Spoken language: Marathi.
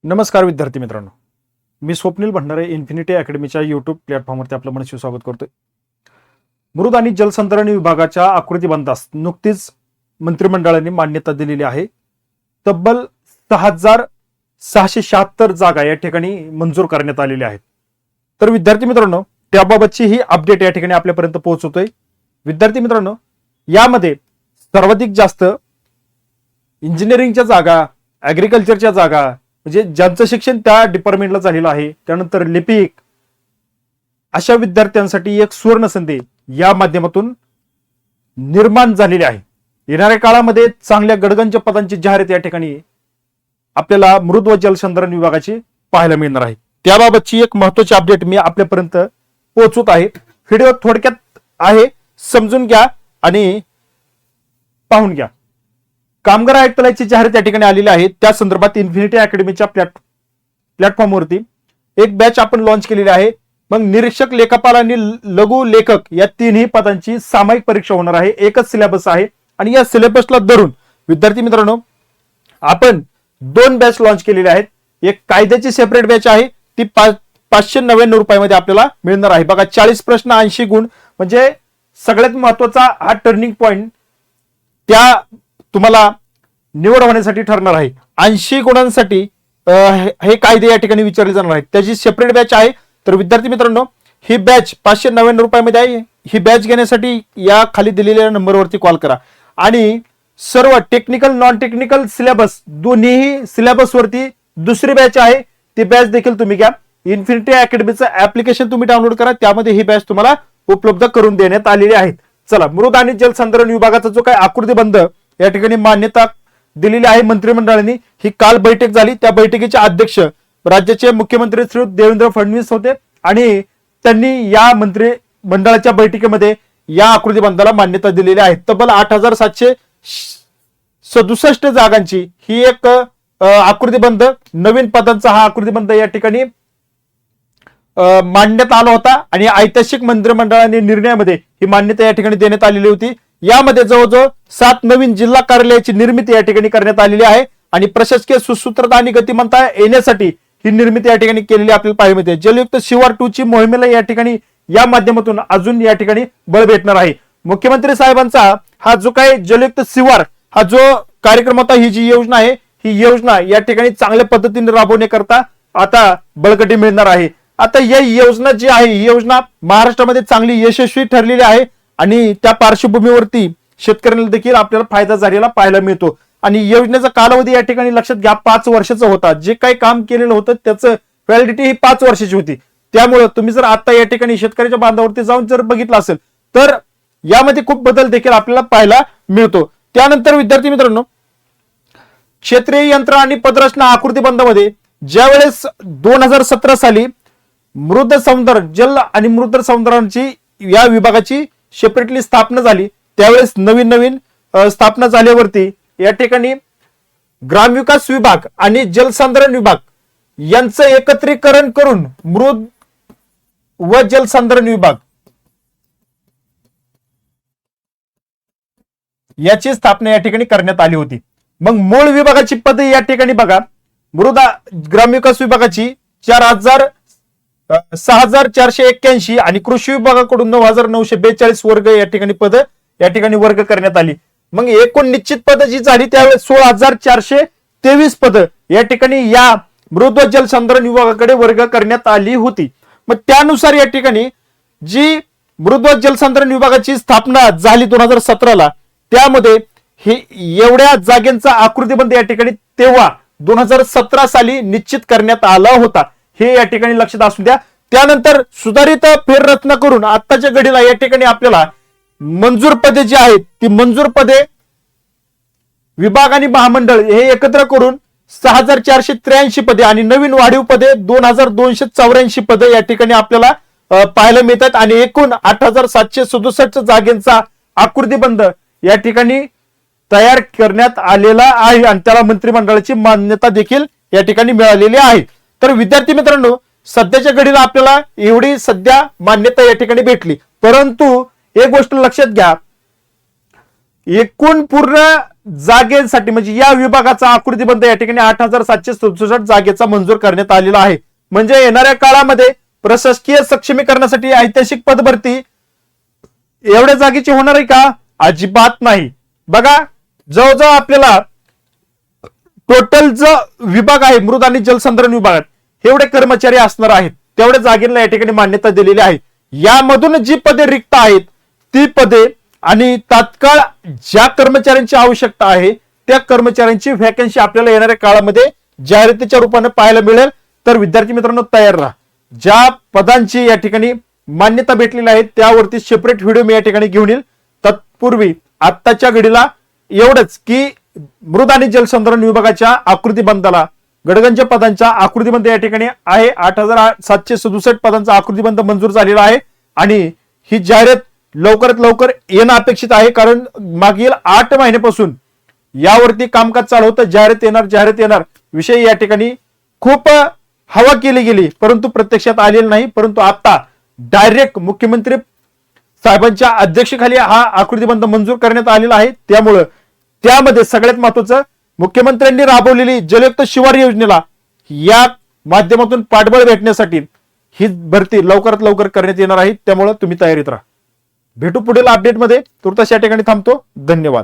नमस्कार विद्यार्थी मित्रांनो, मी स्वप्नील भंडारे इन्फिनिटी अकॅडमीच्या यूट्यूब प्लॅटफॉर्मवरती आपलं मनस्वी स्वागत करतोय. मृद आणि जलसंधारण विभागाच्या आकृतीबंधास नुकतीच मंत्रिमंडळाने मान्यता दिलेली आहे. तब्बल 6,676 जागा या ठिकाणी मंजूर करण्यात आलेल्या आहेत. तर विद्यार्थी मित्रांनो, त्याबाबतची ही अपडेट या ठिकाणी आपल्यापर्यंत पोहोचवतोय. विद्यार्थी मित्रांनो, यामध्ये सर्वाधिक जास्त इंजिनिअरिंगच्या जागा, ऍग्रिकल्चरच्या जागा, म्हणजे ज्यांचं शिक्षण त्या डिपार्टमेंटला झालेलं आहे, त्यानंतर लिपिक, अशा विद्यार्थ्यांसाठी एक सुवर्ण संधी या माध्यमातून निर्माण झालेली आहे. येणाऱ्या काळामध्ये चांगल्या गडगंज पदांची जाहिरात या ठिकाणी आपल्याला मृद व जलसंधारण विभागाची पाहायला मिळणार आहे. त्याबाबतची एक महत्त्वाची अपडेट मी आपल्यापर्यंत पोहोचवत आहे. व्हिडिओ थोडक्यात आहे, समजून घ्या आणि पाहून घ्या. कामगार आयुक्तालयाची जाहिरात या ठिकाणी आलेली आहे. त्या संदर्भात इन्फिनिटी अकॅडमीच्या प्लॅटफॉर्मवरती एक बॅच आपण लॉन्च केलेली आहे. मग निरीक्षक, लेखापाल आणि लघु लेखक या तिन्ही पदांची सामायिक परीक्षा होणार आहे. एकच सिलेबस आहे आणि या सिलेबसला धरून विद्यार्थी मित्रांनो, आपण 2 बॅच लॉन्च केलेले आहेत. एक कायद्याची सेपरेट बॅच आहे, ती 599 रुपयामध्ये आपल्याला मिळणार आहे. बघा, 40 प्रश्न 80 गुण, म्हणजे सगळ्यात महत्वाचा हा टर्निंग पॉइंट त्या तुम्हाला निवड होण्यासाठी ठरणार आहे. 80 गुणांसाठी हे कायदे या ठिकाणी विचारले जाणार आहेत. त्याची सेपरेट बॅच आहे. तर विद्यार्थी मित्रांनो, ही बॅच 599 रुपयामध्ये आहे. ही बॅच घेण्यासाठी या खाली दिलेल्या नंबरवरती कॉल करा आणि सर्व टेक्निकल, नॉन टेक्निकल सिलेबस दोन्ही सिलेबस वरती दुसरी बॅच आहे, ती बॅच देखील तुम्ही घ्या. इन्फिनिटी अकॅडमीचं ऍप्लिकेशन तुम्ही डाउनलोड करा, त्यामध्ये ही बॅच तुम्हाला उपलब्ध करून देण्यात आलेली आहे. चला, मृद आणि जलसंधारण विभागाचा जो काही आकृतीबंध या ठिकाणी मान्यता दिलेली आहे मंत्रिमंडळाने, ही काल बैठक झाली. त्या बैठकीचे अध्यक्ष राज्याचे मुख्यमंत्री श्री देवेंद्र फडणवीस होते आणि त्यांनी या मंत्रिमंडळाच्या बैठकीमध्ये या आकृतीबंधाला मान्यता दिलेली आहे. तब्बल 8,767 जागांची ही एक आकृतीबंध, नवीन पदांचा हा आकृतीबंध या ठिकाणी मांडण्यात आला होता आणि ऐतिहासिक मंत्रिमंडळाने निर्णयामध्ये ही मान्यता या ठिकाणी देण्यात आलेली होती. यामध्ये जवळजवळ 7 नवीन जिल्हा कार्यालयाची निर्मिती या ठिकाणी करण्यात आलेली आहे आणि प्रशासकीय सुसूत्रता आणि गतिमत्ता येण्यासाठी ही निर्मिती या ठिकाणी केलेली आपल्याला पाहायला मिळते. जलयुक्त शिवार 2 ची मोहिमेला या ठिकाणी या माध्यमातून अजून या ठिकाणी बळ भेटणार आहे. मुख्यमंत्री साहेबांचा हा जो काही जलयुक्त शिवार हा जो कार्यक्रम होता, ही जी योजना आहे, ही योजना या ठिकाणी चांगल्या पद्धतीने राबवण्याकरता आता बळकटी मिळणार आहे. आता या योजना जी आहे, ही योजना महाराष्ट्रामध्ये चांगली यशस्वी ठरलेली आहे आणि त्या पार्श्वभूमीवरती शेतकऱ्यांना देखील आपल्याला फायदा झालेला पाहायला मिळतो. आणि योजनेचा कालावधी या ठिकाणी लक्षात घ्या, 5 वर्षाचा होता. जे काही काम केलेलं होतं त्याचं व्हॅलिडिटी ही 5 वर्षाची होती. त्यामुळे तुम्ही जर आता या ठिकाणी शेतकऱ्याच्या बांधावरती जाऊन जर बघितलं असेल तर यामध्ये खूप बदल देखील आपल्याला पाहायला मिळतो. त्यानंतर विद्यार्थी मित्रांनो, क्षेत्रीय यंत्र आणि पदरचना आकृतीबंधामध्ये ज्यावेळेस 2017 साली मृद संधारण, जल आणि मृद संधारणची या विभागाची सेपरेटली स्थापना झाली, त्यावेळेस नवीन स्थापना झाल्यावरती या ठिकाणी ग्रामविकास विभाग आणि जलसंधारण विभाग यांचं एकत्रीकरण करून मृद व जलसंधारण विभाग याची स्थापना या ठिकाणी करण्यात आली होती. मग मूळ विभागाची पदे या ठिकाणी बघा, मृदा ग्रामविकास विभागाची 6,481 आणि कृषी विभागाकडून 9,942 वर्ग या ठिकाणी पद या ठिकाणी वर्ग करण्यात आली. मग एकूण निश्चित पद जी झाली त्यावेळेस 16,423 पद या ठिकाणी या मृद व जलसंधारण विभागाकडे वर्ग करण्यात आली होती. मग त्यानुसार या ठिकाणी जी मृद व जलसंधारण विभागाची स्थापना झाली 2017 ला, त्यामध्ये हे एवढ्या जागेंचा आकृतीबंध या ठिकाणी तेव्हा 2017 साली निश्चित करण्यात आला होता, हे या ठिकाणी लक्षात असू द्या. त्यानंतर सुधारित फेररचना करून आत्ताच्या घडीला या ठिकाणी आपल्याला मंजूर पदे जी आहेत, ती मंजूर पदे विभाग आणि महामंडळ हे एकत्र करून 6,483 पदे आणि नवीन वाढीव पदे 2,284 पदे या ठिकाणी आपल्याला पाहायला मिळतात आणि एकूण 8,767 जागेंचा आकृतीबंध या ठिकाणी तयार करण्यात आलेला आहे आणि त्याला मंत्रिमंडळाची मान्यता देखील या ठिकाणी मिळालेली आहे. तर विद्यार्थी मित्रांनो, सध्याच्या घडीला आपल्याला एवढी सध्या मान्यता या ठिकाणी भेटली, परंतु एक गोष्ट लक्षात घ्या, एकूण पूर्ण जागेसाठी म्हणजे या विभागाचा आकृतीबंध या ठिकाणी 8,767 जागेचा मंजूर करण्यात आलेला आहे. म्हणजे येणाऱ्या काळामध्ये प्रशासकीय सक्षमीकरणासाठी ऐतिहासिक पदभरती एवढ्या जागेची होणार आहे का? अजिबात नाही. बघा, जवळजवळ आपल्याला टोटल जो विभाग आहे मृद आणि जलसंधारण विभागात एवढे कर्मचारी असणार आहेत, तेवढ्या जागेला या ठिकाणी मान्यता दिलेली आहे. यामधून जी पदे रिक्त आहेत ती पदे आणि तात्काळ ज्या कर्मचाऱ्यांची आवश्यकता आहे त्या कर्मचाऱ्यांची व्हॅकन्सी आपल्याला येणाऱ्या काळामध्ये जाहिरातीच्या रूपाने पाहायला मिळेल. तर विद्यार्थी मित्रांनो तयार राहा. ज्या पदांची या ठिकाणी मान्यता भेटलेली आहे त्यावरती सेपरेट व्हिडिओ मी या ठिकाणी घेऊन येईल. तत्पूर्वी आत्ताच्या घडीला एवढंच की मृद आणि जलसंधारण विभागाच्या आकृतीबंधाला गडगंज पदांचा आकृतीबंध या ठिकाणी आहे. 8,767 पदांचा आकृतीबंध मंजूर झालेला आहे आणि ही जाहिरात लवकरात लवकर येणं अपेक्षित आहे. कारण मागील 8 महिन्यापासून यावरती कामकाज चालू होतं. जाहिरात येणार विषय या ठिकाणी खूप हवा केली गेली परंतु प्रत्यक्षात आलेली नाही. परंतु आता डायरेक्ट मुख्यमंत्री साहेबांच्या अध्यक्षतेखाली हा आकृतीबंध मंजूर करण्यात आलेला आहे. त्यामुळं त्यामध्ये सगळ्यात महत्वाचं मुख्यमंत्र्यांनी राबवलेली जलयुक्त शिवार योजनेला या माध्यमातून पाठबळ भेटण्यासाठी ही भरती लवकरात लवकर करण्यात येणार आहे. त्यामुळे तुम्ही तयारीत राहा. भेटू पुढील अपडेटमध्ये. तुर्तास या ठिकाणी थांबतो. धन्यवाद.